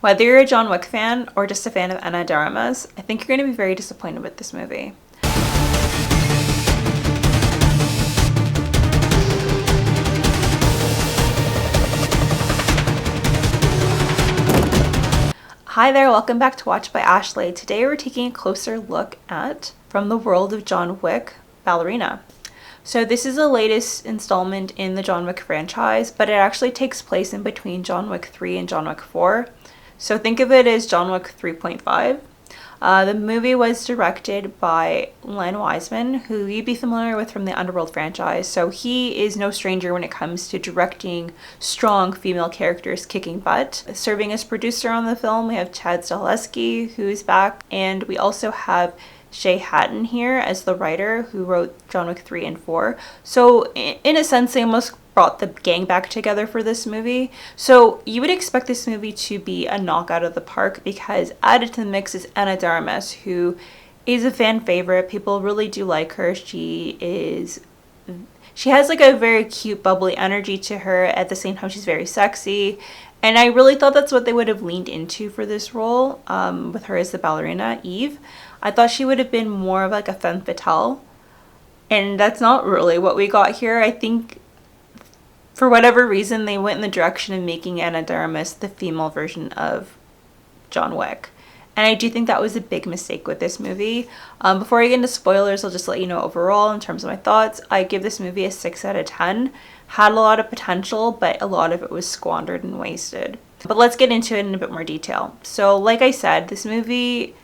Whether you're a John Wick fan or just a fan of Ana de Armas, I think you're going to be very disappointed with this movie. Hi there, welcome back to Watch by Ashley. Today we're taking a closer look at From the World of John Wick, Ballerina. So this is the latest installment in the John Wick franchise, but it actually takes place in between John Wick 3 and John Wick 4. So think of it as John Wick 3.5. The movie was directed by Len Wiseman, who you'd be familiar with from the Underworld franchise. So he is no stranger when it comes to directing strong female characters kicking butt. Serving as producer on the film, we have Chad Stahelski, who is back, and we also have Shay Hatton here as the writer who wrote John Wick 3 and 4. So in a sense, they almost brought the gang back together for this movie. So you would expect this movie to be a knockout of the park, because added to the mix is Ana de Armas, who is a fan favorite. People really do like her. She has like a very cute, bubbly energy to her. At the same time, she's very sexy. And I really thought that's what they would have leaned into for this role, with her as the ballerina, Eve. I thought she would have been more of like a femme fatale. And that's not really what we got here. I think for whatever reason, they went in the direction of making Ana de Armas the female version of John Wick. And I do think that was a big mistake with this movie. Before I get into spoilers, I'll just let you know overall in terms of my thoughts. I give this movie a 6 out of 10. Had a lot of potential, but a lot of it was squandered and wasted. But let's get into it in a bit more detail. So like I said, this movie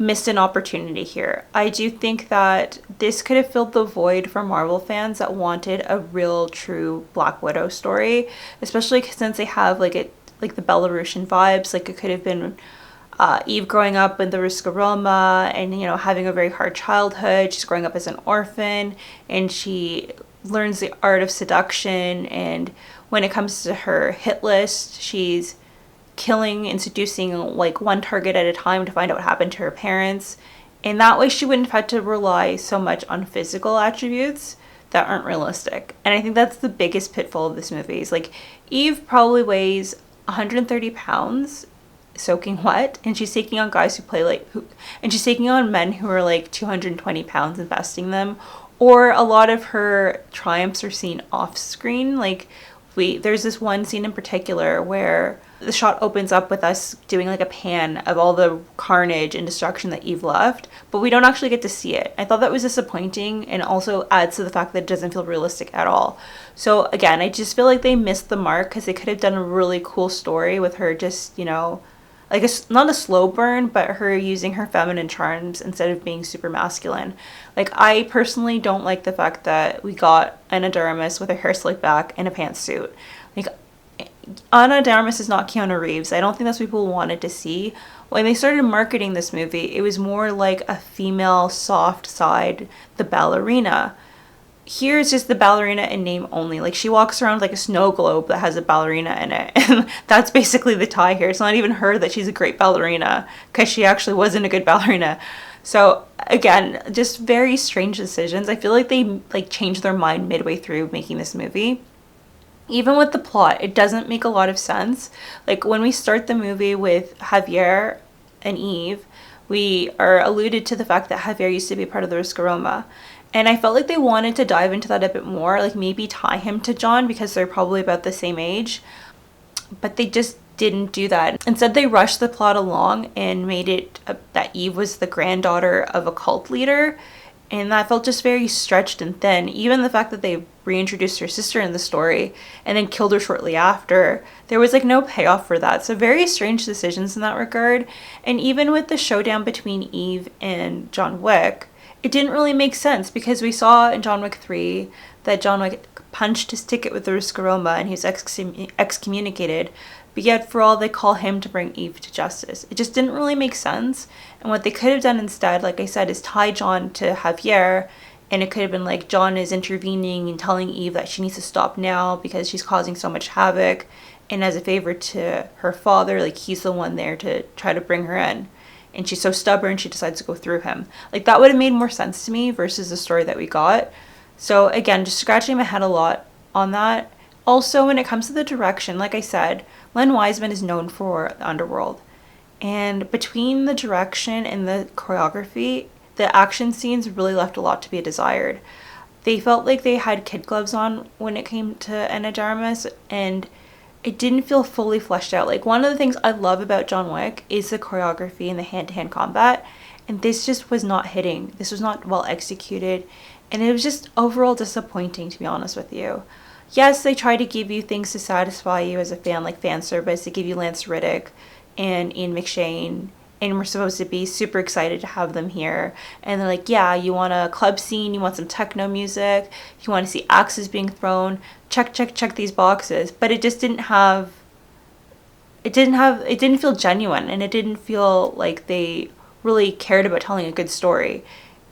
missed an opportunity here. I do think that this could have filled the void for Marvel fans that wanted a real, true Black Widow story, especially since they have like the Belarusian vibes. Like it could have been Eve growing up in the Ruska Roma and, you know, having a very hard childhood. She's growing up as an orphan and she learns the art of seduction, and when it comes to her hit list, she's killing and seducing like one target at a time to find out what happened to her parents. And that way she wouldn't have had to rely so much on physical attributes that aren't realistic. And I think that's the biggest pitfall of this movie. Is like Eve probably weighs 130 pounds soaking wet, and she's taking on guys and she's taking on men who are like 220 pounds and besting them. Or a lot of her triumphs are seen off screen. Like there's this one scene in particular where the shot opens up with us doing like a pan of all the carnage and destruction that Eve left, but we don't actually get to see it. I thought that was disappointing, and also adds to the fact that it doesn't feel realistic at all. So again, I just feel like they missed the mark, because they could have done a really cool story with her just, you know, like not a slow burn, but her using her feminine charms instead of being super masculine. Like I personally don't like the fact that we got Ana de Armas with her hair slicked back and a pantsuit. Like Ana de Armas is not Keanu Reeves. I don't think that's what people wanted to see. When they started marketing this movie, it was more like a female soft side, the ballerina. Here it's just the ballerina in name only. Like she walks around like a snow globe that has a ballerina in it. And that's basically the tie here. It's not even her that she's a great ballerina, because she actually wasn't a good ballerina. So again, just very strange decisions. I feel like they like changed their mind midway through making this movie. Even with the plot, it doesn't make a lot of sense. Like when we start the movie with Javier and Eve, we are alluded to the fact that Javier used to be part of the Ruska Roma. And I felt like they wanted to dive into that a bit more, like maybe tie him to John because they're probably about the same age. But they just didn't do that. Instead, they rushed the plot along and made it that Eve was the granddaughter of a cult leader. And that felt just very stretched and thin. Even the fact that they reintroduced her sister in the story and then killed her shortly after, there was like no payoff for that. So very strange decisions in that regard. And even with the showdown between Eve and John Wick, it didn't really make sense, because we saw in John Wick 3 that John Wick punched his ticket with the Ruska Roma and he was excommunicated. But yet for all they call him to bring Eve to justice. It just didn't really make sense. And what they could have done instead, like I said, is tie John to Javier. And it could have been like John is intervening and telling Eve that she needs to stop now because she's causing so much havoc. And as a favor to her father, like he's the one there to try to bring her in. And she's so stubborn, she decides to go through him. Like that would have made more sense to me versus the story that we got. So again, just scratching my head a lot on that. Also, when it comes to the direction, like I said, Len Wiseman is known for the underworld. And between the direction and the choreography, the action scenes really left a lot to be desired. They felt like they had kid gloves on when it came to Ana de Armas, and it didn't feel fully fleshed out. Like, one of the things I love about John Wick is the choreography and the hand-to-hand combat, and this just was not hitting. This was not well executed, and it was just overall disappointing, to be honest with you. Yes, they try to give you things to satisfy you as a fan, like fan service. They give you Lance Riddick and Ian McShane, and we're supposed to be super excited to have them here. And they're like, yeah, you want a club scene, you want some techno music, you want to see axes being thrown, check these boxes. But it just didn't feel genuine, and it didn't feel like they really cared about telling a good story.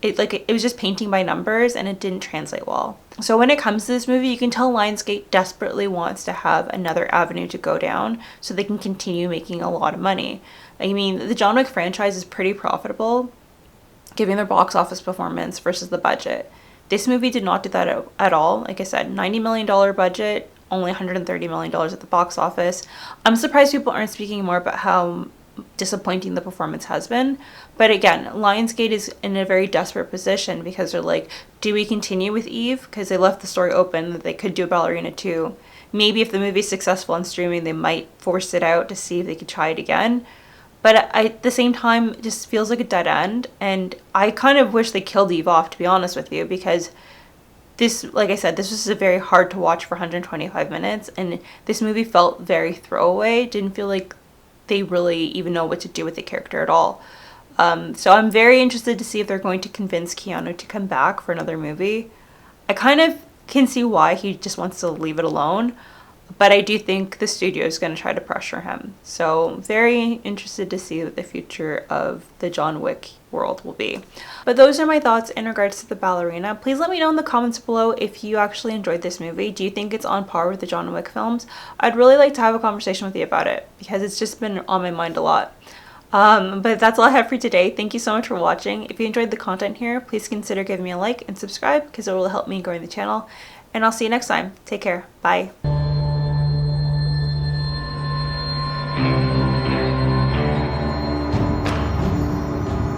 It was just painting by numbers, and it didn't translate well. So when it comes to this movie, you can tell Lionsgate desperately wants to have another avenue to go down so they can continue making a lot of money. I mean, the John Wick franchise is pretty profitable, given their box office performance versus the budget. This movie did not do that at all. Like I said, $90 million budget, only $130 million at the box office. I'm surprised people aren't speaking more about how disappointing the performance has been. But again, Lionsgate is in a very desperate position because they're like, do we continue with Eve? Because they left the story open that they could do a Ballerina 2. Maybe if the movie's successful on streaming, they might force it out to see if they could try it again. But at the same time, it just feels like a dead end. And I kind of wish they killed Eve off, to be honest with you, because this, like I said, this was very hard to watch for 125 minutes. And this movie felt very throwaway. Didn't feel like they really even know what to do with the character at all. So I'm very interested to see if they're going to convince Keanu to come back for another movie. I kind of can see why he just wants to leave it alone, but I do think the studio is going to try to pressure him. So very interested to see what the future of the John Wick world will be. But those are my thoughts in regards to the Ballerina. Please let me know in the comments below if you actually enjoyed this movie. Do you think it's on par with the John Wick films? I'd really like to have a conversation with you about it because it's just been on my mind a lot. But that's all I have for today. Thank you so much for watching. If you enjoyed the content here, please consider giving me a like and subscribe because it will help me growing the channel. And I'll see you next time. Take care. Bye.